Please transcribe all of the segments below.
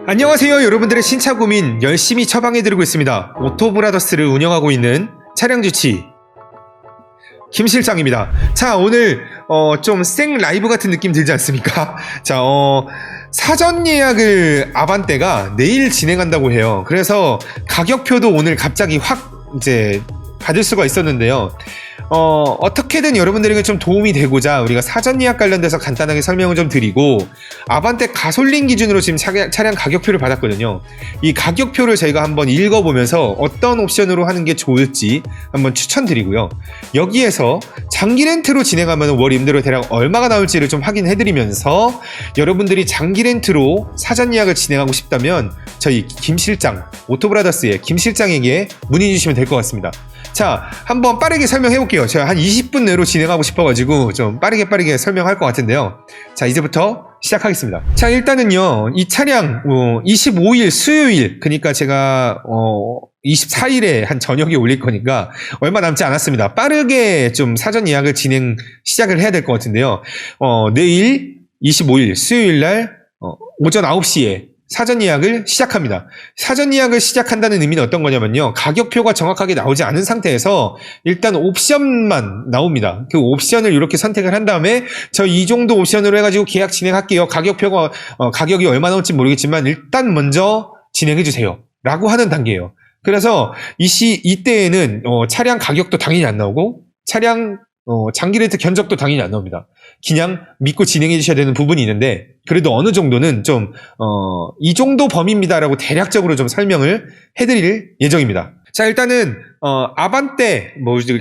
안녕하세요. 여러분들의 신차 고민 열심히 처방해드리고 있습니다. 오토브라더스를 운영하고 있는 차량주치 김 실장입니다. 자, 오늘 좀 생 라이브 같은 느낌 들지 않습니까? 자, 사전 예약을 아반떼가 내일 진행한다고 해요. 그래서 가격표도 오늘 갑자기 확 이제 받을 수가 있었는데요. 어떻게든 여러분들에게 좀 도움이 되고자 우리가 사전 예약 관련돼서 간단하게 설명을 좀 드리고, 아반떼 가솔린 기준으로 지금 차량 가격표를 받았거든요. 이 가격표를 저희가 한번 읽어보면서 어떤 옵션으로 하는 게 좋을지 한번 추천드리고요. 여기에서 장기 렌트로 진행하면 월 임대료 대략 얼마가 나올지를 좀 확인해드리면서, 여러분들이 장기 렌트로 사전 예약을 진행하고 싶다면 저희 김 실장, 오토브라더스의 김 실장에게 문의 주시면 될 것 같습니다. 자, 한번 빠르게 설명해 볼게요. 제가 한 20분 내로 진행하고 싶어가지고 좀 빠르게 설명할 것 같은데요. 자, 이제부터 시작하겠습니다. 자, 일단은요, 이 차량 25일 수요일, 그러니까 제가 24일에 한 저녁에 올릴 거니까 얼마 남지 않았습니다. 빠르게 좀 사전 예약을 시작을 해야 될 것 같은데요. 내일 25일 수요일 날 오전 9시에 사전 예약을 시작합니다. 사전 예약을 시작한다는 의미는 어떤 거냐면요, 가격표가 정확하게 나오지 않은 상태에서 일단 옵션만 나옵니다. 그 옵션을 이렇게 선택을 한 다음에 저 이 정도 옵션으로 해가지고 계약 진행할게요. 가격표가 가격이 얼마 나올지 모르겠지만 일단 먼저 진행해 주세요 라고 하는 단계예요. 그래서 이때에는 차량 가격도 당연히 안 나오고 차량 장기 렌트 견적도 당연히 안 나옵니다. 그냥 믿고 진행해 주셔야 되는 부분이 있는데, 그래도 어느 정도는 좀 이 정도 범위입니다라고 대략적으로 좀 설명을 해드릴 예정입니다. 자, 일단은 아반떼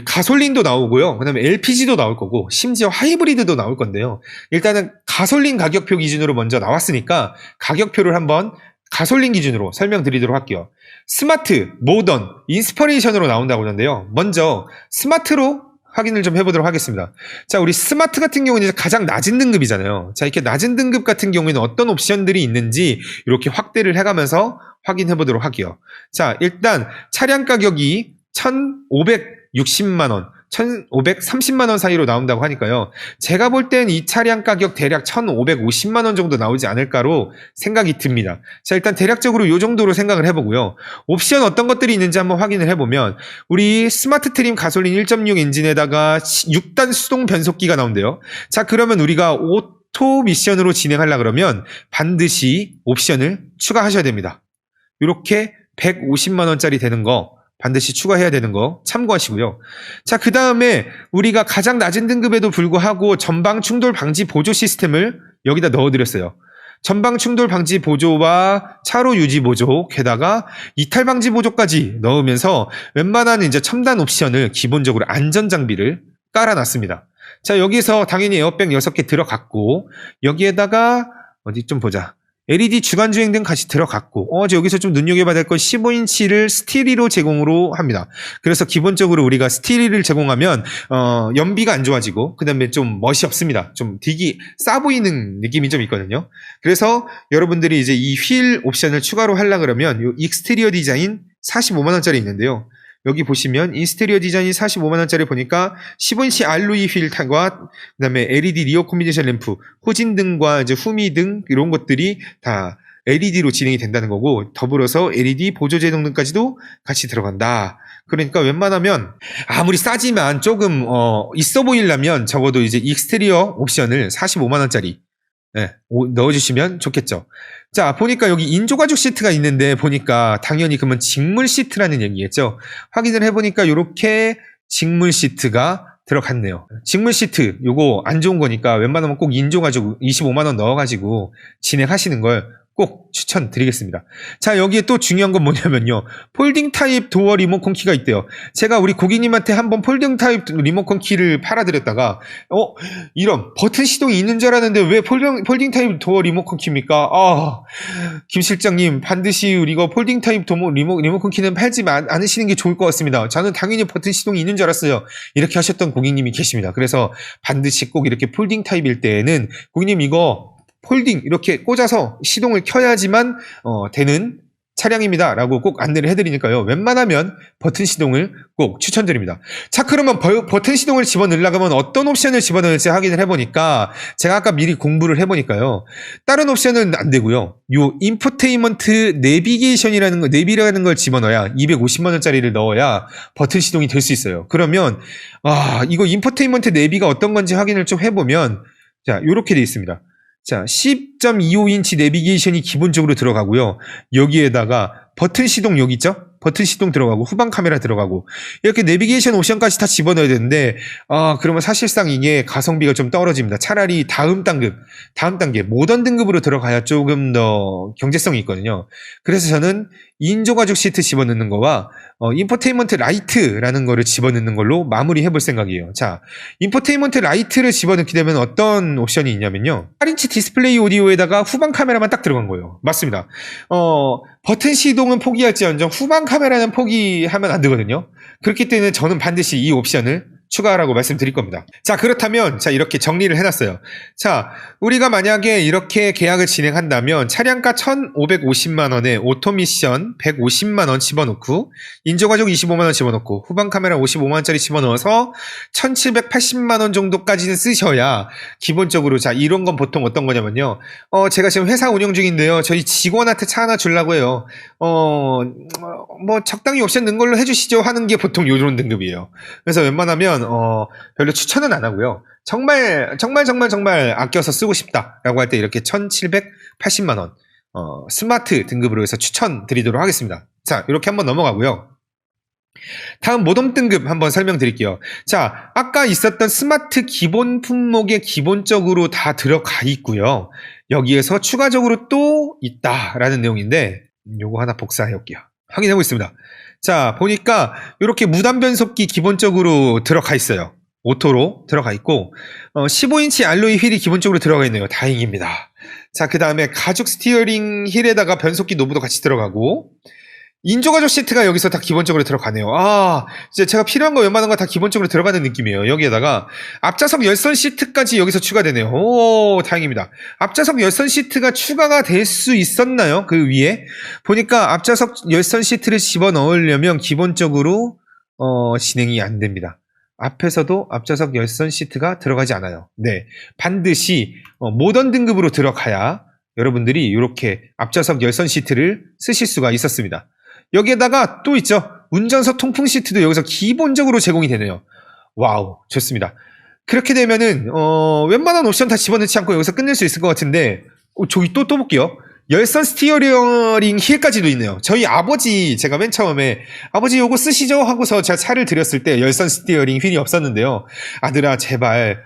가솔린도 나오고요, 그 다음에 LPG도 나올 거고 심지어 하이브리드도 나올 건데요. 일단은 가솔린 가격표 기준으로 먼저 나왔으니까 가격표를 한번 가솔린 기준으로 설명드리도록 할게요. 스마트, 모던, 인스퍼레이션으로 나온다고 하는데요. 먼저 스마트로 확인을 좀 해보도록 하겠습니다. 자, 우리 스마트 같은 경우는 이제 가장 낮은 등급이잖아요. 자, 이렇게 낮은 등급 같은 경우에는 어떤 옵션들이 있는지 이렇게 확대를 해가면서 확인해 보도록 할게요. 자, 일단 차량 가격이 1,560만원, 1,530만원 사이로 나온다고 하니까요. 제가 볼 땐 이 차량 가격 대략 1,550만원 정도 나오지 않을까로 생각이 듭니다. 자, 일단 대략적으로 이 정도로 생각을 해보고요. 옵션 어떤 것들이 있는지 한번 확인을 해보면, 우리 스마트 트림 가솔린 1.6 엔진에다가 6단 수동 변속기가 나온대요. 자, 그러면 우리가 오토 미션으로 진행하려고 그러면 반드시 옵션을 추가하셔야 됩니다. 이렇게 150만원짜리 되는 거 반드시 추가해야 되는 거 참고하시고요. 자, 그 다음에 우리가 가장 낮은 등급에도 불구하고 전방 충돌 방지 보조 시스템을 여기다 넣어드렸어요. 전방 충돌 방지 보조와 차로 유지 보조, 게다가 이탈 방지 보조까지 넣으면서 웬만한 이제 첨단 옵션을 기본적으로 안전 장비를 깔아놨습니다. 자, 여기서 당연히 에어백 6개 들어갔고, 여기에다가 어디 좀 보자. LED 주간주행 등 같이 들어갔고, 여기서 좀 눈여겨봐야 될 건 15인치를 스티리로 제공으로 합니다. 그래서 기본적으로 우리가 스티리를 제공하면 연비가 안 좋아지고, 그 다음에 좀 멋이 없습니다. 좀 되게 싸 보이는 느낌이 좀 있거든요. 그래서 여러분들이 이제 이 휠 옵션을 추가로 하려고 그러면 이 익스테리어 디자인 45만원짜리 있는데요. 여기 보시면 인스테리어 디자인이 45만원짜리 보니까 15인치 알로이 휠과 그 다음에 LED 리어 콤비네이션 램프, 후진등과 이제 후미등 이런 것들이 다 LED로 진행이 된다는 거고, 더불어서 LED 보조제동 등까지도 같이 들어간다. 그러니까 웬만하면 아무리 싸지만 조금 있어 보이려면 적어도 이제 익스테리어 옵션을 45만원짜리 넣어주시면 좋겠죠. 자, 보니까 여기 인조가죽 시트가 있는데, 보니까 당연히 그러면 직물 시트라는 얘기겠죠. 확인을 해보니까 이렇게 직물 시트가 들어갔네요. 직물 시트 요거 안 좋은 거니까 웬만하면 꼭 인조가죽 25만원 넣어가지고 진행하시는 걸 꼭 추천드리겠습니다. 자, 여기에 또 중요한 건 뭐냐면요, 폴딩 타입 도어 리모컨 키가 있대요. 제가 우리 고객님한테 한번 폴딩 타입 리모컨 키를 팔아드렸다가 이런 버튼 시동이 있는 줄 알았는데 왜 폴딩 타입 도어 리모컨 키입니까? 김 실장님, 반드시 이거 폴딩 타입 리모컨 키는 팔지 않으시는 게 좋을 것 같습니다. 저는 당연히 버튼 시동이 있는 줄 알았어요. 이렇게 하셨던 고객님이 계십니다. 그래서 반드시 꼭 이렇게 폴딩 타입일 때에는 고객님 이거 폴딩 이렇게 꽂아서 시동을 켜야지만 되는 차량입니다 라고 꼭 안내를 해드리니까요. 웬만하면 버튼 시동을 꼭 추천드립니다. 자, 그러면 버튼 시동을 집어넣으려고 하면 어떤 옵션을 집어넣을지 확인을 해보니까 제가 아까 미리 공부를 해보니까요. 다른 옵션은 안 되고요. 요 인포테인먼트 내비게이션이라는 거, 내비라는 걸 집어넣어야 250만원짜리를 넣어야 버튼 시동이 될 수 있어요. 그러면 이거 인포테인먼트 내비가 어떤 건지 확인을 좀 해보면 자, 요렇게 돼 있습니다. 자, 10.25인치 내비게이션이 기본적으로 들어가고요. 여기에다가 버튼 시동 여기 있죠? 버튼 시동 들어가고 후방 카메라 들어가고 이렇게 내비게이션 옵션까지 다 집어넣어야 되는데 그러면 사실상 이게 가성비가 좀 떨어집니다. 차라리 다음 단계 모던 등급으로 들어가야 조금 더 경제성이 있거든요. 그래서 저는 2인조 가죽 시트 집어넣는 거와 인포테인먼트 라이트라는 거를 집어넣는 걸로 마무리해 볼 생각이에요. 자, 인포테인먼트 라이트를 집어넣게 되면 어떤 옵션이 있냐면요. 8인치 디스플레이 오디오에다가 후방 카메라만 딱 들어간 거예요. 맞습니다. 버튼 시동은 포기할지언정 후방 카메라는 포기하면 안 되거든요. 그렇기 때문에 저는 반드시 이 옵션을 추가하라고 말씀드릴 겁니다. 자, 그렇다면 자, 이렇게 정리를 해놨어요. 자, 우리가 만약에 이렇게 계약을 진행한다면 차량가 1,550만원에 오토미션 150만원 집어넣고 인조가죽 25만원 집어넣고 후방 카메라 55만원짜리 집어넣어서 1,780만원 정도까지는 쓰셔야 기본적으로 자, 이런 건 보통 어떤 거냐면요. 제가 지금 회사 운영 중인데요. 저희 직원한테 차 하나 주려고 해요. 뭐 적당히 옵션 넣은 걸로 해주시죠 하는 게 보통 요런 등급이에요. 그래서 웬만하면 별로 추천은 안 하고요. 정말 아껴서 쓰고 싶다라고 할 때 이렇게 1,780만원 스마트 등급으로 해서 추천드리도록 하겠습니다. 자, 이렇게 한번 넘어가고요. 다음 모덤 등급 한번 설명드릴게요. 자, 아까 있었던 스마트 기본 품목에 기본적으로 다 들어가 있고요. 여기에서 추가적으로 또 있다라는 내용인데 요거 하나 복사해 올게요. 확인하고 있습니다. 자, 보니까 이렇게 무단 변속기 기본적으로 들어가 있어요. 오토로 들어가 있고 15인치 알로이 휠이 기본적으로 들어가 있네요. 다행입니다. 자, 그 다음에 가죽 스티어링 휠에다가 변속기 노브도 같이 들어가고 인조가죽 시트가 여기서 다 기본적으로 들어가네요. 이제 제가 필요한 거 웬만한 거 다 기본적으로 들어가는 느낌이에요. 여기에다가 앞좌석 열선 시트까지 여기서 추가되네요. 오, 다행입니다. 앞좌석 열선 시트가 추가가 될 수 있었나요? 그 위에 보니까 앞좌석 열선 시트를 집어넣으려면 기본적으로 진행이 안 됩니다. 앞에서도 앞좌석 열선 시트가 들어가지 않아요. 네, 반드시 모던 등급으로 들어가야 여러분들이 이렇게 앞좌석 열선 시트를 쓰실 수가 있었습니다. 여기에다가 또 있죠. 운전석 통풍 시트도 여기서 기본적으로 제공이 되네요. 와우, 좋습니다. 그렇게 되면은 웬만한 옵션 다 집어넣지 않고 여기서 끝낼 수 있을 것 같은데 저기 또 볼게요. 열선 스티어링 휠까지도 있네요. 저희 아버지, 제가 맨 처음에 아버지 요거 쓰시죠 하고서 제가 차를 드렸을 때 열선 스티어링 휠이 없었는데요. 아들아 제발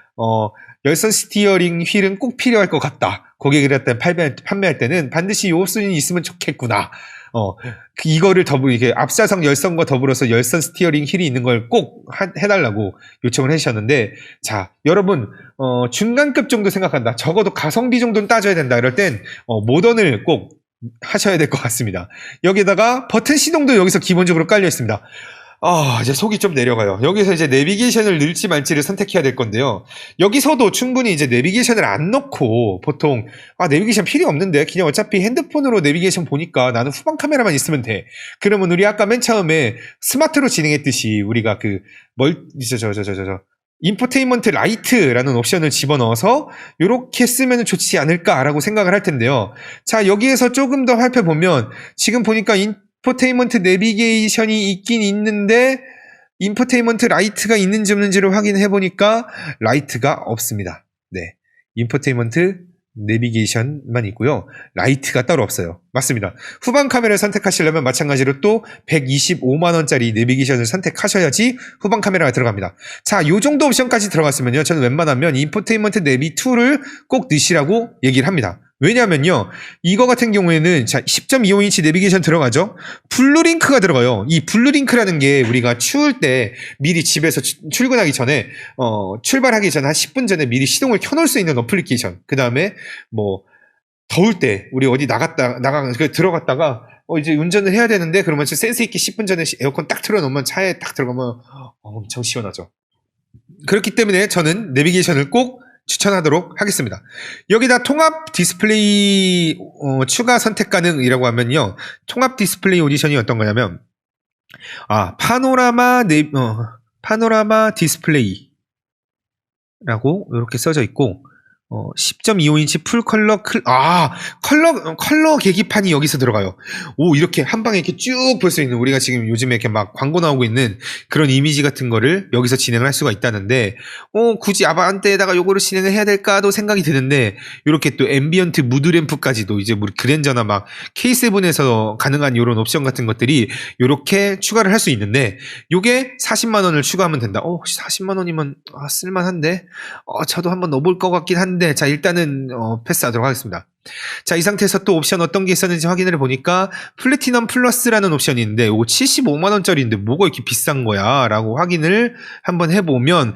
열선 스티어링 휠은 꼭 필요할 것 같다. 고객들한테 판매할 때는 반드시 이 옵션이 있으면 좋겠구나. 이거를 이게 앞좌석 열선과 더불어서 열선 스티어링 휠이 있는 걸 꼭 해달라고 요청을 해주셨는데, 자, 여러분, 중간급 정도 생각한다. 적어도 가성비 정도는 따져야 된다. 이럴 땐, 모던을 꼭 하셔야 될 것 같습니다. 여기다가 버튼 시동도 여기서 기본적으로 깔려 있습니다. 이제 속이 좀 내려가요. 여기서 이제 내비게이션을 넣을지 말지를 선택해야 될 건데요. 여기서도 충분히 이제 내비게이션을 안 넣고 보통 내비게이션 필요 없는데 그냥 어차피 핸드폰으로 내비게이션 보니까 나는 후방 카메라만 있으면 돼. 그러면 우리 아까 맨 처음에 스마트로 진행했듯이 우리가 인포테인먼트 라이트라는 옵션을 집어넣어서 이렇게 쓰면 좋지 않을까라고 생각을 할 텐데요. 자, 여기에서 조금 더 살펴보면 지금 보니까 인포테인먼트 내비게이션이 있긴 있는데 인포테인먼트 라이트가 있는지 없는지를 확인해 보니까 라이트가 없습니다. 네, 인포테인먼트 내비게이션만 있고요. 라이트가 따로 없어요. 맞습니다. 후방 카메라를 선택하시려면 마찬가지로 또 125만원짜리 내비게이션을 선택하셔야지 후방 카메라가 들어갑니다. 자, 요 정도 옵션까지 들어갔으면요, 저는 웬만하면 인포테인먼트 내비 2를 꼭 넣으시라고 얘기를 합니다. 왜냐면요, 이거 같은 경우에는 자, 10.25인치 내비게이션 들어가죠. 블루링크가 들어가요. 이 블루링크라는 게 우리가 추울 때 미리 집에서 출근하기 전에 출발하기 전에 한 10분 전에 미리 시동을 켜놓을 수 있는 어플리케이션. 그 다음에 뭐 더울 때 우리 어디 들어갔다가 이제 운전을 해야 되는데 그러면 센스 있게 10분 전에 에어컨 딱 틀어놓으면 차에 딱 들어가면 엄청 시원하죠. 그렇기 때문에 저는 내비게이션을 꼭 추천하도록 하겠습니다. 여기다 통합 디스플레이 추가 선택 가능이라고 하면요. 통합 디스플레이 오디션이 어떤 거냐면 파노라마 디스플레이라고 이렇게 써져 있고 10.25인치 풀 컬러 컬러 계기판이 여기서 들어가요. 오, 이렇게 한 방에 이렇게 쭉 볼 수 있는, 우리가 지금 요즘에 이렇게 막 광고 나오고 있는 그런 이미지 같은 거를 여기서 진행을 할 수가 있다는데, 굳이 아반떼에다가 요거를 진행을 해야 될까도 생각이 드는데, 이렇게 또 앰비언트 무드 램프까지도 이제 우리 그랜저나 막 K7에서 가능한 요런 옵션 같은 것들이 요렇게 추가를 할 수 있는데, 요게 40만 원을 추가하면 된다. 40만 원이면 쓸만한데, 저도 한번 넣어볼 것 같긴 한데, 자, 일단은 패스하도록 하겠습니다. 자, 이 상태에서 또 옵션 어떤 게 있었는지 확인을 해보니까 플래티넘 플러스라는 옵션이 있는데, 이거 75만 원짜리인데 뭐가 이렇게 비싼 거야 라고 확인을 한번 해보면,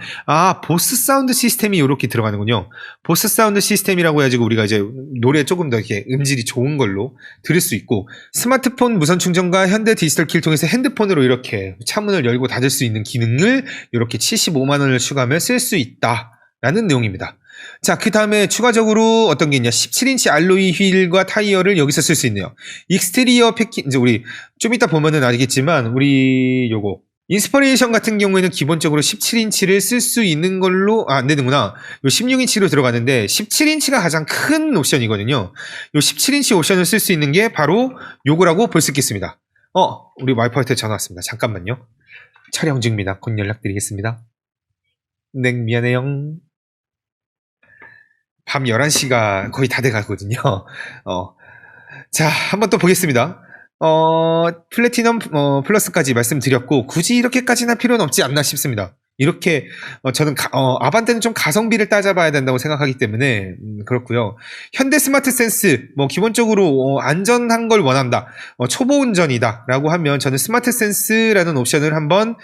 보스 사운드 시스템이 이렇게 들어가는군요. 보스 사운드 시스템이라고 해가지고 우리가 이제 노래 조금 더 이렇게 음질이 좋은 걸로 들을 수 있고, 스마트폰 무선 충전과 현대 디지털 키를 통해서 핸드폰으로 이렇게 차문을 열고 닫을 수 있는 기능을 이렇게 75만 원을 추가하면 쓸 수 있다 라는 내용입니다. 자, 그 다음에 추가적으로 어떤 게 있냐, 17인치 알로이 휠과 타이어를 여기서 쓸 수 있네요. 익스테리어 패킹, 이제 우리 좀 이따 보면은 알겠지만, 우리 요거 인스퍼레이션 같은 경우에는 기본적으로 17인치를 쓸 수 있는 걸로 안 되는구나. 요 16인치로 들어가는데 17인치가 가장 큰 옵션이거든요. 요 17인치 옵션을 쓸 수 있는 게 바로 요거라고 볼 수 있겠습니다. 우리 와이프한테 전화 왔습니다. 잠깐만요. 촬영 중입니다. 곧 연락드리겠습니다. 네, 미안해요. 밤 11시가 거의 다 돼가거든요. 자, 한번 또 보겠습니다. 플래티넘 플러스까지 말씀드렸고, 굳이 이렇게까지는 할 필요는 없지 않나 싶습니다. 이렇게 저는 아반떼는 좀 가성비를 따져봐야 된다고 생각하기 때문에 그렇고요. 현대 스마트 센스, 기본적으로 안전한 걸 원한다, 초보 운전이다 라고 하면 저는 스마트 센스라는 옵션을 한번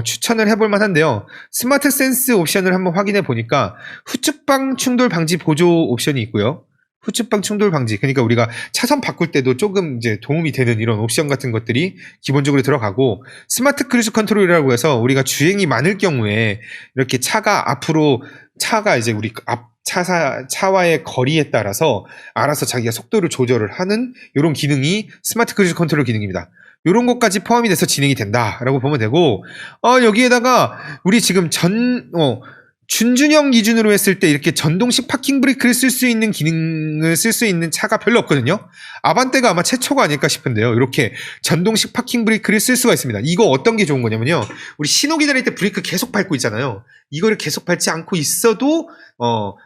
추천을 해볼 만한데요. 스마트 센스 옵션을 한번 확인해 보니까 후측방 충돌 방지 보조 옵션이 있고요. 후측방 충돌 방지, 그러니까 우리가 차선 바꿀 때도 조금 이제 도움이 되는 이런 옵션 같은 것들이 기본적으로 들어가고, 스마트 크루즈 컨트롤이라고 해서 우리가 주행이 많을 경우에 이렇게 차가 이제 우리 앞 차와의 거리에 따라서 알아서 자기가 속도를 조절을 하는 이런 기능이 스마트 크루즈 컨트롤 기능입니다. 이런 것까지 포함이 돼서 진행이 된다라고 보면 되고, 여기에다가 우리 지금 준준형 기준으로 했을 때 이렇게 전동식 파킹 브레이크를 쓸 수 있는 기능을 쓸 수 있는 차가 별로 없거든요. 아반떼가 아마 최초가 아닐까 싶은데요. 이렇게 전동식 파킹 브레이크를 쓸 수가 있습니다. 이거 어떤 게 좋은 거냐면요, 우리 신호 기다릴 때 브레이크 계속 밟고 있잖아요. 이거를 계속 밟지 않고 있어도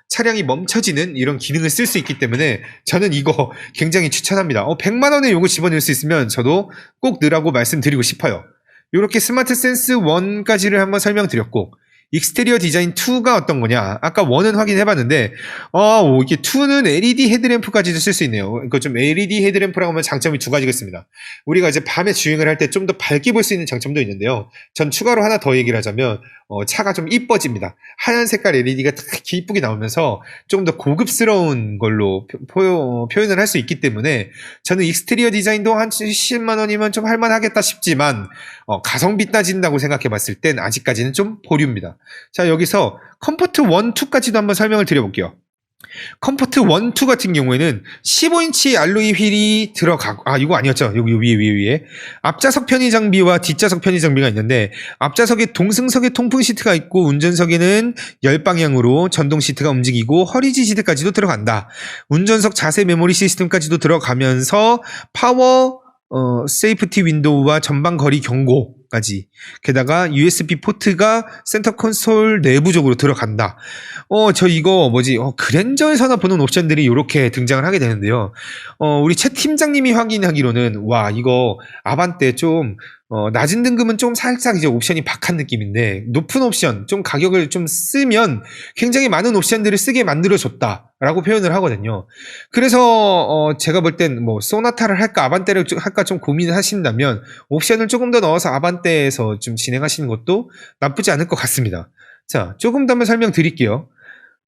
차량이 멈춰지는 이런 기능을 쓸 수 있기 때문에 저는 이거 굉장히 추천합니다. 100만 원에 이거 집어넣을 수 있으면 저도 꼭 넣으라고 말씀드리고 싶어요. 이렇게 스마트 센스 1까지를 한번 설명드렸고, 익스테리어 디자인 2가 어떤 거냐, 아까 1은 확인해봤는데 이게 2는 LED 헤드램프까지도 쓸 수 있네요. 그러니까 좀 LED 헤드램프라고 하면 장점이 두 가지가 있습니다. 우리가 이제 밤에 주행을 할 때 좀 더 밝게 볼 수 있는 장점도 있는데요. 전 추가로 하나 더 얘기를 하자면 차가 좀 이뻐집니다. 하얀 색깔 LED가 특히 이쁘게 나오면서 좀 더 고급스러운 걸로 표현을 할 수 있기 때문에 저는 익스테리어 디자인도 한 70만 원이면 좀 할만하겠다 싶지만, 가성비 따진다고 생각해 봤을 땐 아직까지는 좀 보류입니다. 자, 여기서 컴포트 1, 2까지도 한번 설명을 드려볼게요. 컴포트 1, 2 같은 경우에는 15인치 알로이 휠이 들어가고, 이거 아니었죠. 여기 위에. 앞좌석 편의 장비와 뒷좌석 편의 장비가 있는데, 앞좌석에 동승석에 통풍 시트가 있고, 운전석에는 열방향으로 전동 시트가 움직이고, 허리지 시트까지도 들어간다. 운전석 자세 메모리 시스템까지도 들어가면서, 파워, 세이프티 윈도우와 전방 거리 경고까지, 게다가 USB 포트가 센터 콘솔 내부적으로 들어간다. 저 이거 그랜저에서나 보는 옵션들이 이렇게 등장을 하게 되는데요. 우리 최 팀장님이 확인하기로는, 이거 아반떼 좀 낮은 등급은 좀 살짝 이제 옵션이 박한 느낌인데, 높은 옵션, 좀 가격을 좀 쓰면 굉장히 많은 옵션들을 쓰게 만들어줬다라고 표현을 하거든요. 그래서 제가 볼 땐 소나타를 할까 아반떼를 할까 좀 고민을 하신다면 옵션을 조금 더 넣어서 아반떼에서 좀 진행하시는 것도 나쁘지 않을 것 같습니다. 자, 조금 더 한번 설명드릴게요.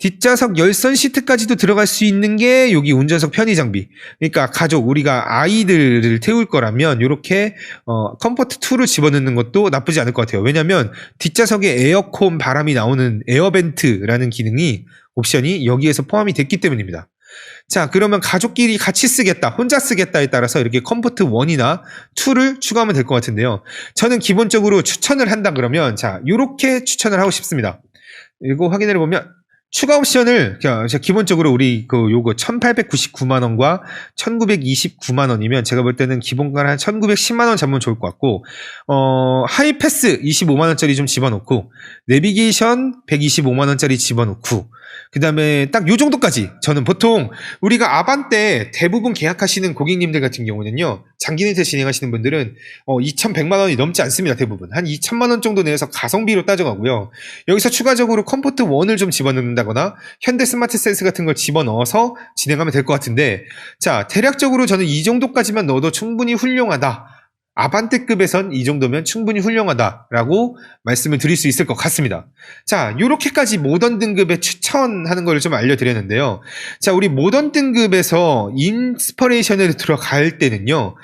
뒷좌석 열선 시트까지도 들어갈 수 있는 게 여기 운전석 편의 장비. 그러니까 가족, 우리가 아이들을 태울 거라면 이렇게 컴포트 2를 집어넣는 것도 나쁘지 않을 것 같아요. 왜냐하면 뒷좌석에 에어컨 바람이 나오는 에어벤트라는 기능이 옵션이 여기에서 포함이 됐기 때문입니다. 자, 그러면 가족끼리 같이 쓰겠다, 혼자 쓰겠다에 따라서 이렇게 컴포트 1이나 2를 추가하면 될 것 같은데요. 저는 기본적으로 추천을 한다 그러면 자, 이렇게 추천을 하고 싶습니다. 이거 확인해 보면 추가 옵션을 기본적으로 우리 요거 1899만원과 1929만원이면 제가 볼 때는 기본가 한 1910만원 잡으면 좋을 것 같고 하이패스 25만원짜리 좀 집어넣고 내비게이션 125만원짜리 집어넣고 그 다음에 딱 요 정도까지. 저는 보통 우리가 아반떼 대부분 계약하시는 고객님들 같은 경우는요, 장기 렌트 진행하시는 분들은 2,100만원이 넘지 않습니다. 대부분 한 2,000만원 정도 내에서 가성비로 따져가고요. 여기서 추가적으로 컴포트 1을 좀 집어넣는다거나 현대 스마트 센스 같은 걸 집어넣어서 진행하면 될 것 같은데, 자, 대략적으로 저는 이 정도까지만 넣어도 충분히 훌륭하다, 아반떼급에선 이 정도면 충분히 훌륭하다라고 말씀을 드릴 수 있을 것 같습니다. 자, 요렇게까지 모던 등급에 추천하는 걸 좀 알려드렸는데요. 자, 우리 모던 등급에서 인스퍼레이션을 들어갈 때는요,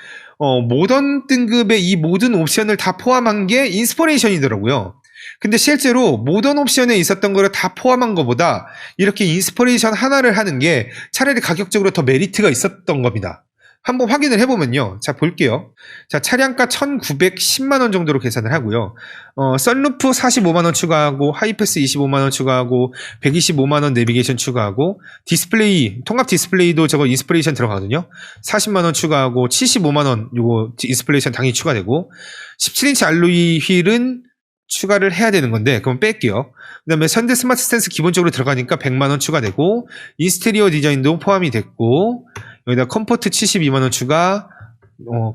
모던 등급의 이 모든 옵션을 다 포함한 게 인스퍼레이션이더라고요. 근데 실제로 모던 옵션에 있었던 거를 다 포함한 것보다 이렇게 인스퍼레이션 하나를 하는 게 차라리 가격적으로 더 메리트가 있었던 겁니다. 한번 확인을 해보면요. 자, 볼게요. 자, 차량가 1910만원 정도로 계산을 하고요. 썬루프 45만원 추가하고, 하이패스 25만원 추가하고, 125만원 내비게이션 추가하고, 디스플레이, 통합 디스플레이도 저거 인스피레이션 들어가거든요. 40만원 추가하고, 75만원 요거 인스피레이션 당연히 추가되고, 17인치 알로이 휠은 추가를 해야 되는 건데, 그럼 뺄게요. 그 다음에 현대 스마트 센스 기본적으로 들어가니까 100만원 추가되고, 인스테리어 디자인도 포함이 됐고, 여기다 컴포트 72만원 추가,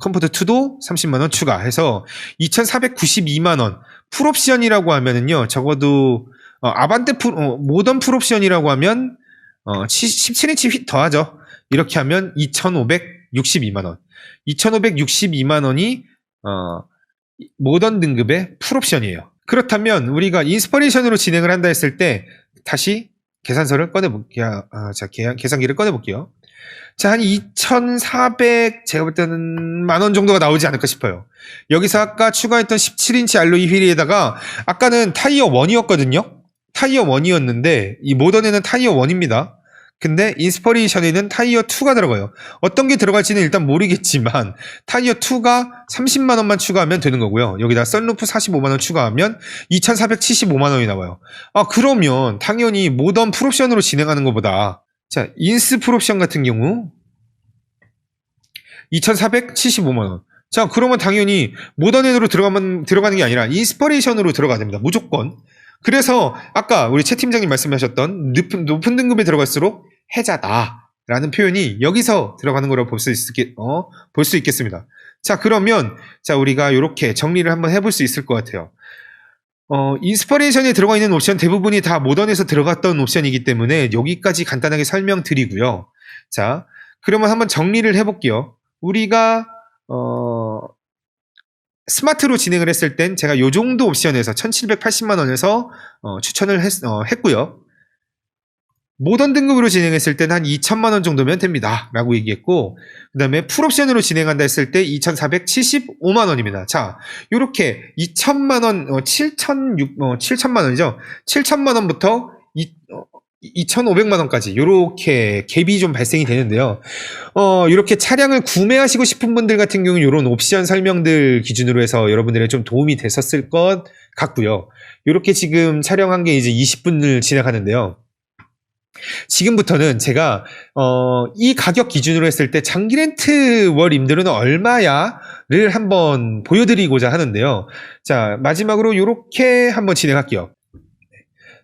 컴포트 2도 30만원 추가해서 2492만원. 풀옵션이라고 하면은요, 적어도, 아반떼 모던 풀옵션이라고 하면, 17인치 휠 더하죠. 이렇게 하면 2562만원. 2562만원이, 모던 등급의 풀옵션이에요. 그렇다면, 우리가 인스퍼레이션으로 진행을 한다 했을 때, 다시 계산서를 꺼내볼게요. 자, 계산기를 꺼내볼게요. 자, 한 2,400, 제가 볼 때는 만원 정도가 나오지 않을까 싶어요. 여기서 아까 추가했던 17인치 알로이 휠에다가, 아까는 타이어 1이었거든요? 타이어 1이었는데, 이 모던에는 타이어 1입니다. 근데 인스퍼레이션에는 타이어 2가 들어가요. 어떤 게 들어갈지는 일단 모르겠지만, 타이어 2가 30만원만 추가하면 되는 거고요. 여기다 썬루프 45만원 추가하면 2,475만원이 나와요. 그러면 당연히 모던 풀옵션으로 진행하는 것보다, 자, 인스 풀옵션 같은 경우 2,475만원. 자, 그러면 당연히 모던으로 들어가는 게 아니라 인스퍼레이션으로 들어가야 됩니다. 무조건. 그래서 아까 우리 채 팀장님 말씀하셨던 높은 등급에 들어갈수록 해자다라는 표현이 여기서 들어가는 거라고 볼 수 있겠습니다. 자, 그러면 자, 우리가 이렇게 정리를 한번 해볼 수 있을 것 같아요. 인스퍼레이션에 들어가 있는 옵션 대부분이 다 모던에서 들어갔던 옵션이기 때문에 여기까지 간단하게 설명드리고요. 자, 그러면 한번 정리를 해볼게요. 우리가 스마트로 진행을 했을 땐 제가 요 정도 옵션에서 1780만원에서 추천을 했고요. 모던 등급으로 진행했을 때는 한 2천만원 정도면 됩니다 라고 얘기했고, 그 다음에 풀옵션으로 진행한다 했을 때 2,475만원입니다. 자, 요렇게 2천만원, 7천만원이죠. 7천만원부터 2,500만원까지 요렇게 갭이 좀 발생이 되는데요. 이렇게 차량을 구매하시고 싶은 분들 같은 경우는 이런 옵션 설명들 기준으로 해서 여러분들의 좀 도움이 됐었을 것 같고요. 요렇게 지금 촬영한 게 이제 20분을 지나가는데요. 지금부터는 제가 이 가격 기준으로 했을 때 장기 렌트 월 임대료는 얼마야를 한번 보여드리고자 하는데요. 자, 마지막으로 이렇게 한번 진행할게요.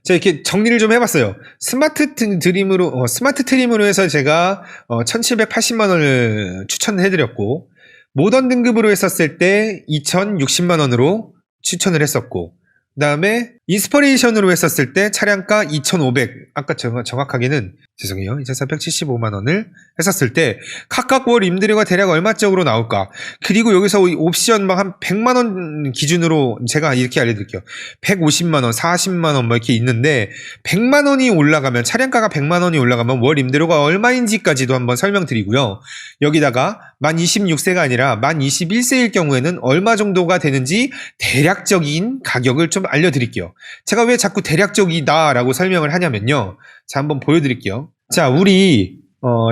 자, 이렇게 정리를 좀 해봤어요. 스마트 트림으로 해서 제가 1,780만원을 추천해드렸고, 모던 등급으로 했었을 때 2,060만원으로 추천을 했었고, 그 다음에 인스퍼레이션으로 했었을 때 차량가 2,500, 아까 정확하게는 죄송해요. 2,475만원을 했었을 때 각각 월 임대료가 대략 얼마적으로 나올까? 그리고 여기서 옵션 막 한 100만원 기준으로 제가 이렇게 알려드릴게요. 150만원, 40만원 뭐 이렇게 있는데 100만원이 올라가면, 차량가가 100만원이 올라가면 월 임대료가 얼마인지까지도 한번 설명드리고요. 여기다가 만 26세가 아니라 만 21세일 경우에는 얼마 정도가 되는지 대략적인 가격을 좀 알려드릴게요. 제가 왜 자꾸 대략적이다라고 설명을 하냐면요. 자, 한번 보여드릴게요. 자, 우리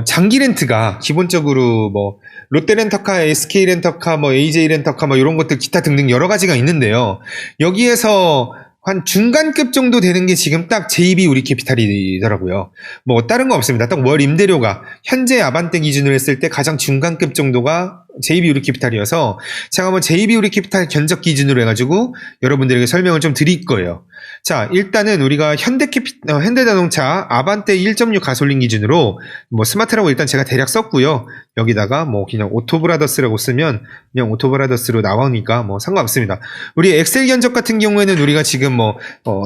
장기 렌트가 기본적으로 뭐 롯데 렌터카, SK 렌터카, 뭐 AJ 렌터카 뭐 이런 것들 기타 등등 여러 가지가 있는데요. 여기에서 한 중간급 정도 되는 게 지금 딱 JB 우리 캐피탈이더라고요. 뭐 다른 거 없습니다. 딱 월 임대료가 현재 아반떼 기준으로 했을 때 가장 중간급 정도가 JB 우리 캐피탈이어서 제가 한번 JB 우리 캐피탈 견적 기준으로 해가지고 여러분들에게 설명을 좀 드릴 거예요. 자, 일단은 우리가 현대자동차 아반떼 1.6 가솔린 기준으로 뭐 스마트라고 일단 제가 대략 썼고요. 여기다가 뭐 그냥 오토브라더스라고 쓰면 그냥 오토브라더스로 나오니까 뭐 상관없습니다. 우리 엑셀 견적 같은 경우에는 우리가 지금 뭐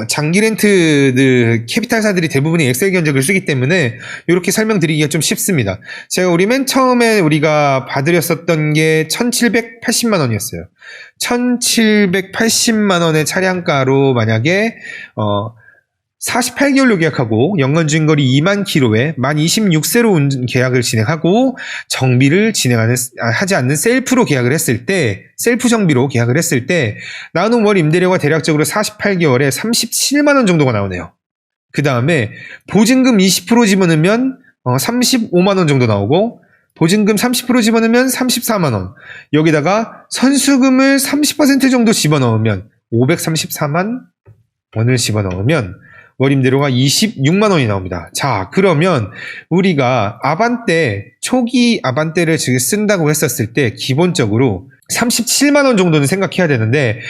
장기 렌트들 캐피탈사들이 대부분이 엑셀 견적을 쓰기 때문에 이렇게 설명드리기가 좀 쉽습니다. 제가 우리 맨 처음에 우리가 봐드렸었던 게 1,780만 원이었어요. 1,780만 원의 차량가로 만약에 48개월로 계약하고 연간 주행거리 2만 킬로에 만 26세로 계약을 진행하고 정비를 하지 않는 셀프로 계약을 했을 때, 셀프 정비로 계약을 했을 때 나오는 월 임대료가 대략적으로 48개월에 37만 원 정도가 나오네요. 그 다음에 보증금 20% 집어넣으면 35만 원 정도 나오고, 보증금 30% 집어넣으면 34만 원, 여기다가 선수금을 30% 정도 집어넣으면 534만 원을 집어넣으면 월 임대료가 26만 원이 나옵니다. 자, 그러면 우리가 아반떼, 초기 아반떼를 지금 쓴다고 했었을 때 기본적으로 37만 원 정도는 생각해야 되는데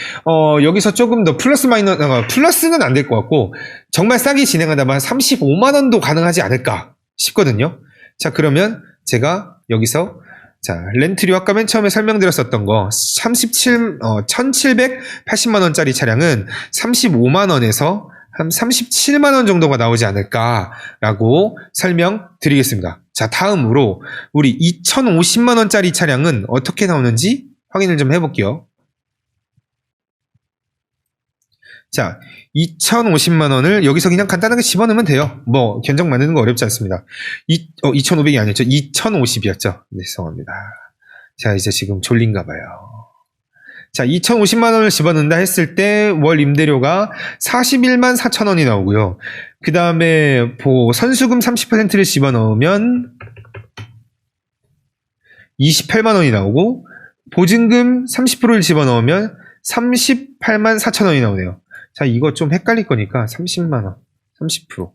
여기서 조금 더 플러스는 안 될 것 같고 정말 싸게 진행하다만 35만 원도 가능하지 않을까 싶거든요. 자, 그러면 제가 여기서 렌트료 아까 맨 처음에 설명드렸었던 거 1,780만 원짜리 차량은 35만 원에서 한 37만 원 정도가 나오지 않을까라고 설명드리겠습니다. 자, 다음으로 우리 2,050만 원짜리 차량은 어떻게 나오는지 확인을 좀 해볼게요. 자, 2,050만 원을 여기서 그냥 간단하게 집어넣으면 돼요. 뭐 견적 만드는 거 어렵지 않습니다. 2,500이 아니었죠. 2,050이었죠. 네, 죄송합니다. 자, 이제 지금 졸린가 봐요. 자, 2,050만 원을 집어넣는다 했을 때 월 임대료가 41만 4천 원이 나오고요. 그 다음에 선수금 30%를 집어넣으면 28만 원이 나오고, 보증금 30%를 집어넣으면 38만 4천 원이 나오네요. 자, 이거 좀 헷갈릴 거니까 30만 원, 30%,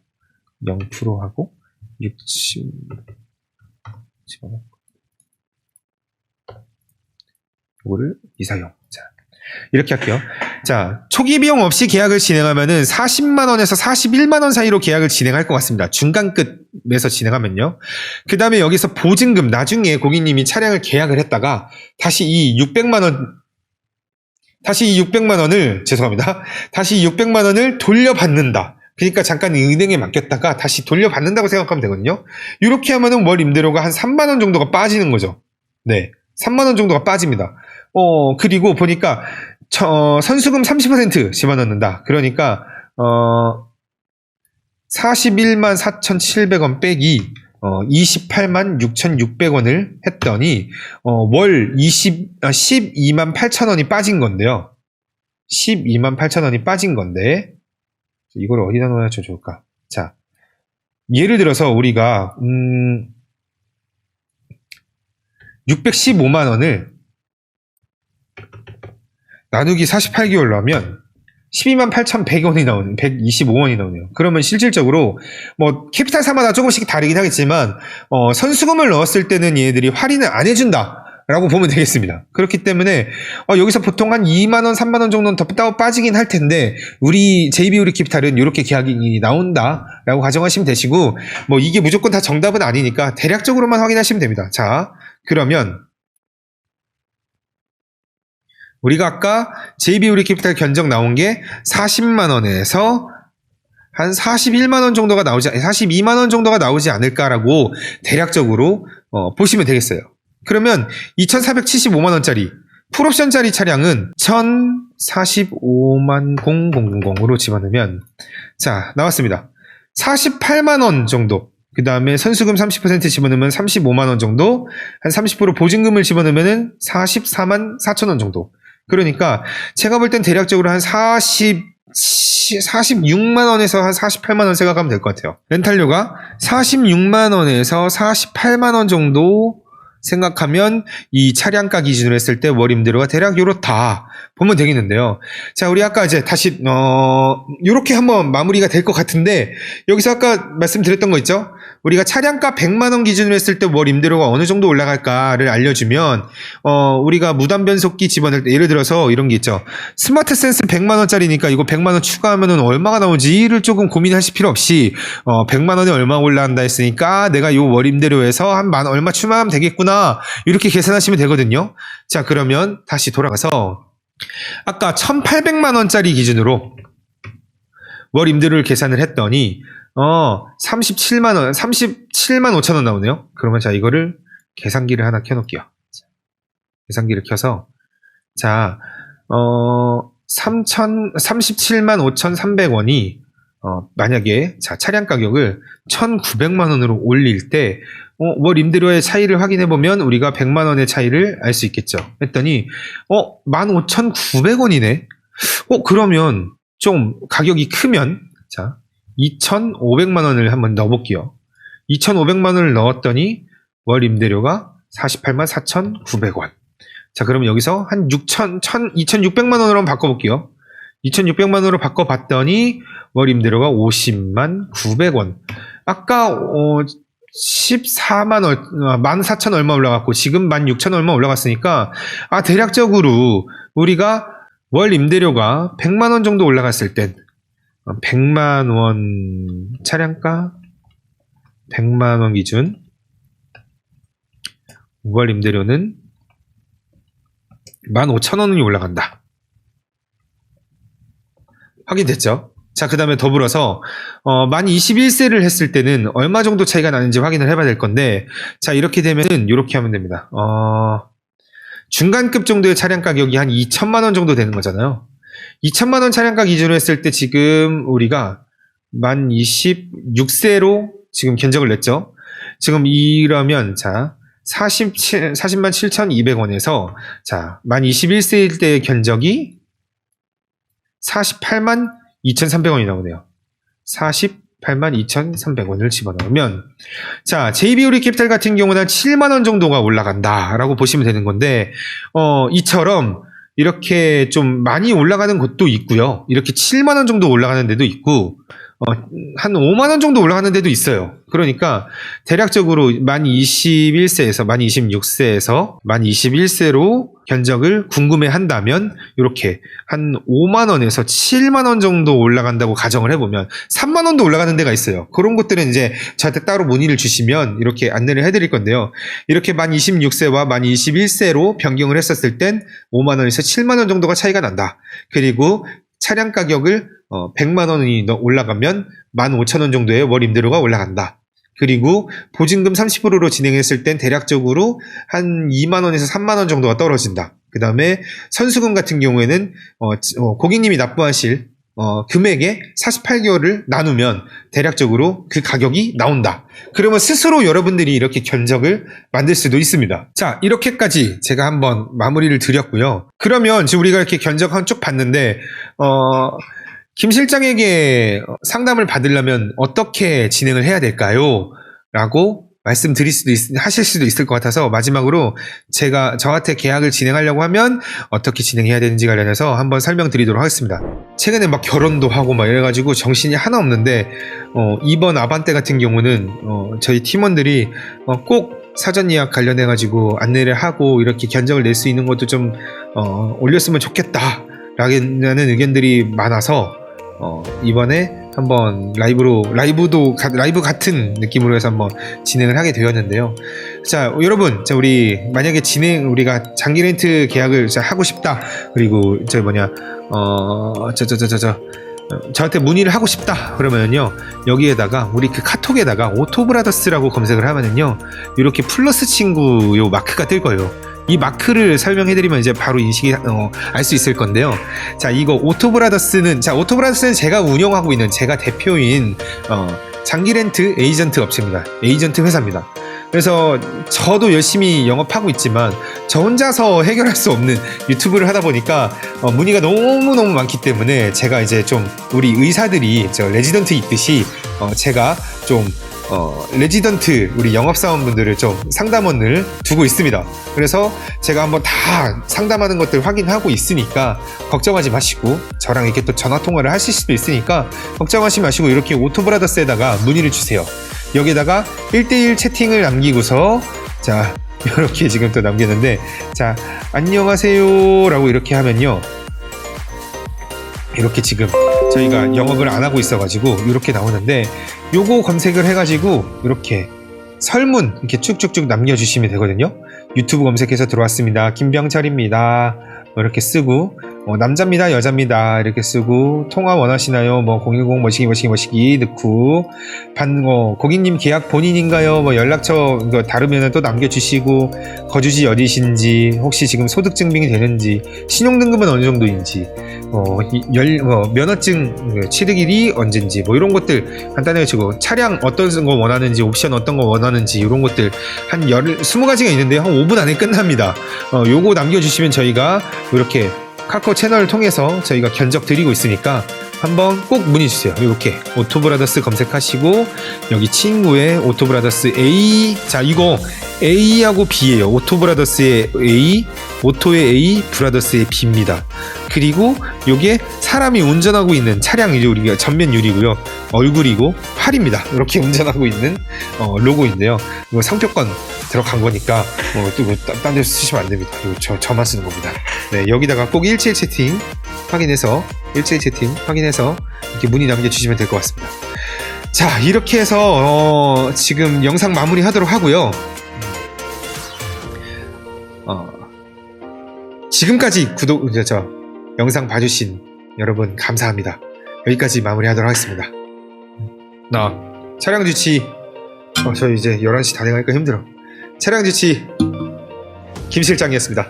0% 하고 60 집어넣고 이거를 이사용. 자, 이렇게 할게요. 자, 초기 비용 없이 계약을 진행하면은 40만 원에서 41만 원 사이로 계약을 진행할 것 같습니다. 중간급에서 진행하면요. 그 다음에 여기서 보증금, 나중에 고객님이 차량을 계약을 했다가 다시 이 600만 원을 돌려받는다. 그러니까 잠깐 은행에 맡겼다가 다시 돌려받는다고 생각하면 되거든요. 이렇게 하면은 월 임대료가 한 3만 원 정도가 빠지는 거죠. 네, 3만 원 정도가 빠집니다. 그리고 보니까 선수금 30% 집어넣는다. 그러니까 41만 4,700원 빼기 28만 6,600원을 했더니 월 12만 8천 원이 빠진 건데요. 12만 8천 원이 빠진 건데 이걸 어디다 넣어야 좋을까? 자, 예를 들어서 우리가 615만 원을 나누기 48개월로 하면 12만 8,100원이 나오는, 125원이 나오네요. 그러면 실질적으로, 뭐, 캐피탈사마다 조금씩 다르긴 하겠지만, 선수금을 넣었을 때는 얘들이 할인을 안 해준다. 라고 보면 되겠습니다. 그렇기 때문에, 여기서 보통 한 2만원, 3만원 정도는 더 빠지긴 할 텐데, JB 우리 캐피탈은 이렇게 계약이 나온다. 라고 가정하시면 되시고, 뭐, 이게 무조건 다 정답은 아니니까, 대략적으로만 확인하시면 됩니다. 자, 그러면, 우리가 아까 JB 우리캐피탈 견적 나온 게 40만원에서 한 41만원 정도가 나오지, 42만원 정도가 나오지 않을까라고 대략적으로 보시면 되겠어요. 그러면 2475만원짜리 풀옵션짜리 차량은 1045만 0000으로 집어넣으면, 자, 나왔습니다. 48만원 정도. 그 다음에 선수금 30% 집어넣으면 35만원 정도, 한 30% 보증금을 집어넣으면 44만 4천원 정도. 그러니까 제가 볼 땐 대략적으로 한 46만원에서 한 48만원 생각하면 될 것 같아요. 렌탈료가 46만원에서 48만원 정도 생각하면 이 차량가 기준으로 했을 때 월 임대료가 대략 요렇다 보면 되겠는데요. 자, 우리 아까 이제 다시 요렇게 한번 마무리가 될 것 같은데, 여기서 아까 말씀드렸던 거 있죠? 우리가 차량가 100만원 기준으로 했을 때 월 임대료가 어느 정도 올라갈까를 알려주면, 우리가 무단 변속기 집어넣을 때, 예를 들어서 이런 게 있죠. 스마트 센스 100만원짜리니까 이거 100만원 추가하면은 얼마가 나오지를 조금 고민하실 필요 없이, 100만원에 얼마 올라간다 했으니까 내가 요 월 임대료에서 한 얼마 추가하면 되겠구나, 이렇게 계산하시면 되거든요. 자, 그러면 다시 돌아가서 아까 1800만원짜리 기준으로 월 임대료를 계산을 했더니 37만 5천원 나오네요. 그러면 자, 이거를 계산기를 하나 켜놓을게요. 계산기를 켜서, 자, 37만 5,300원이 만약에 자, 차량 가격을 1,900만원으로 올릴 때 월 임대료의 차이를 확인해 보면 우리가 100만원의 차이를 알 수 있겠죠. 했더니 15,900원이네. 그러면 좀 가격이 크면, 자, 2,500만원을 한번 넣어볼게요. 2,500만원을 넣었더니 월 임대료가 48만 4,900원. 자, 그러면 여기서 한 2,600만원으로 한번 바꿔볼게요. 2,600만원으로 바꿔봤더니 월 임대료가 50만 900원. 아까 14만 14,000 얼마 올라갔고 지금 16,000 얼마 올라갔으니까, 대략적으로 우리가 월 임대료가 100만원 정도 올라갔을 땐 100만원 차량가 100만원 기준 월 임대료는 15,000원이 올라간다. 확인됐죠? 자, 그 다음에 더불어서 만 21세를 했을 때는 얼마 정도 차이가 나는지 확인을 해봐야 될 건데, 자, 이렇게 되면은 이렇게 하면 됩니다. 중간급 정도의 차량 가격이 한 2천만원 정도 되는 거잖아요. 2천만원 차량가 기준으로 했을 때 지금 우리가 만 26세로 지금 견적을 냈죠. 지금 이러면, 자, 40만 7,200원에서, 자, 만 21세일 때 견적이 48만 2,300원이 나오네요. 48만 2,300원을 집어넣으면, 자, JB 우리캐피탈 같은 경우는 한 7만원 정도가 올라간다라고 보시면 되는 건데, 이처럼 이렇게 좀 많이 올라가는 곳도 있고요. 이렇게 7만원 정도 올라가는 데도 있고, 한 5만원 정도 올라가는 데도 있어요. 그러니까 대략적으로 만 21세에서 만 26세에서 만 21세로 견적을 궁금해 한다면 이렇게 한 5만원에서 7만원 정도 올라간다고 가정을 해보면 3만원도 올라가는 데가 있어요. 그런 것들은 이제 저한테 따로 문의를 주시면 이렇게 안내를 해드릴 건데요. 이렇게 만 26세와 만 21세로 변경을 했었을 땐 5만원에서 7만원 정도가 차이가 난다. 그리고 차량 가격을 100만원이 올라가면 15,000원 정도의 월 임대료가 올라간다. 그리고 보증금 30%로 진행했을 땐 대략적으로 한 2만원에서 3만원 정도가 떨어진다. 그 다음에 선수금 같은 경우에는 고객님이 납부하실 금액의 48개월을 나누면 대략적으로 그 가격이 나온다. 그러면 스스로 여러분들이 이렇게 견적을 만들 수도 있습니다. 자, 이렇게까지 제가 한번 마무리를 드렸고요. 그러면 지금 우리가 이렇게 견적 한 쭉 봤는데 김 실장에게 상담을 받으려면 어떻게 진행을 해야 될까요? 라고 하실 수도 있을 것 같아서 마지막으로 제가 저한테 계약을 진행하려고 하면 어떻게 진행해야 되는지 관련해서 한번 설명드리도록 하겠습니다. 최근에 막 결혼도 하고 막 이래가지고 정신이 하나 없는데 이번 아반떼 같은 경우는 저희 팀원들이 꼭 사전 예약 관련해가지고 안내를 하고 이렇게 견적을 낼 수 있는 것도 좀 올렸으면 좋겠다 라는 의견들이 많아서 이번에 한번 라이브 같은 느낌으로 해서 한번 진행을 하게 되었는데요. 자, 여러분, 자, 우리 만약에 우리가 장기 렌트 계약을 하고 싶다. 그리고 저한테 문의를 하고 싶다 그러면은요, 여기에다가 우리 그 카톡에다가 오토브라더스라고 검색을 하면은요, 이렇게 플러스 친구 요 마크가 뜰 거예요. 이 마크를 설명해드리면 이제 바로 알 수 있을 건데요. 자, 이거 오토브라더스는 제가 운영하고 있는, 제가 대표인 장기 렌트 에이전트 업체입니다. 에이전트 회사입니다. 그래서 저도 열심히 영업하고 있지만 저 혼자서 해결할 수 없는 유튜브를 하다 보니까 문의가 너무너무 많기 때문에 제가 이제 좀 우리 의사들이 레지던트 있듯이 제가 좀 레지던트 우리 영업사원분들을 좀 상담원을 두고 있습니다. 그래서 제가 한번 다 상담하는 것들 확인하고 있으니까 걱정하지 마시고, 저랑 이렇게 또 전화통화를 하실 수도 있으니까 걱정하지 마시고 이렇게 오토브라더스에다가 문의를 주세요. 여기다가 1대1 채팅을 남기고서, 자, 이렇게 지금 또 남겼는데, 자, 안녕하세요 라고 이렇게 하면요, 이렇게 지금 저희가 영업을 안 하고 있어가지고 이렇게 나오는데, 요거 검색을 해가지고 이렇게 설문 이렇게 쭉쭉쭉 남겨주시면 되거든요. 유튜브 검색해서 들어왔습니다. 김병철입니다. 이렇게 쓰고, 남자입니다, 여자입니다 이렇게 쓰고, 통화 원하시나요? 010 머시기 넣고, 고객님 계약 본인인가요? 연락처 이거 다르면 또 남겨주시고, 거주지 어디신지, 혹시 지금 소득 증빙이 되는지, 신용등급은 어느 정도인지, 면허증 취득일이 언젠지, 이런 것들 간단하게 치고, 차량 어떤 거 원하는지, 옵션 어떤 거 원하는지, 이런 것들 한 20가지가 있는데 한 5분 안에 끝납니다. 요거 남겨주시면 저희가 이렇게 카카오 채널을 통해서 저희가 견적 드리고 있으니까 한번 꼭 문의 주세요. 이렇게 오토브라더스 검색하시고, 여기 친구의 오토브라더스 A, 자, 이거 A하고 B예요. 오토브라더스의 A, 오토의 A, 브라더스의 B입니다. 그리고 요게 사람이 운전하고 있는 차량이죠. 우리가 전면 유리고요, 얼굴이고 팔입니다. 이렇게 운전하고 있는 로고인데요. 이거 상표권 들어간 거니까 딴 데서 쓰시면 안 됩니다. 이거 저만 쓰는 겁니다. 네, 여기다가 꼭 171 채팅 확인해서 이렇게 문의 남겨주시면 될 것 같습니다. 자, 이렇게 해서 지금 영상 마무리 하도록 하고요. 지금까지 영상 봐주신 여러분 감사합니다. 여기까지 마무리 하도록 하겠습니다. 차량 주치, 저 이제 11시 다 돼가니까 힘들어. 차량 주치 김 실장이었습니다.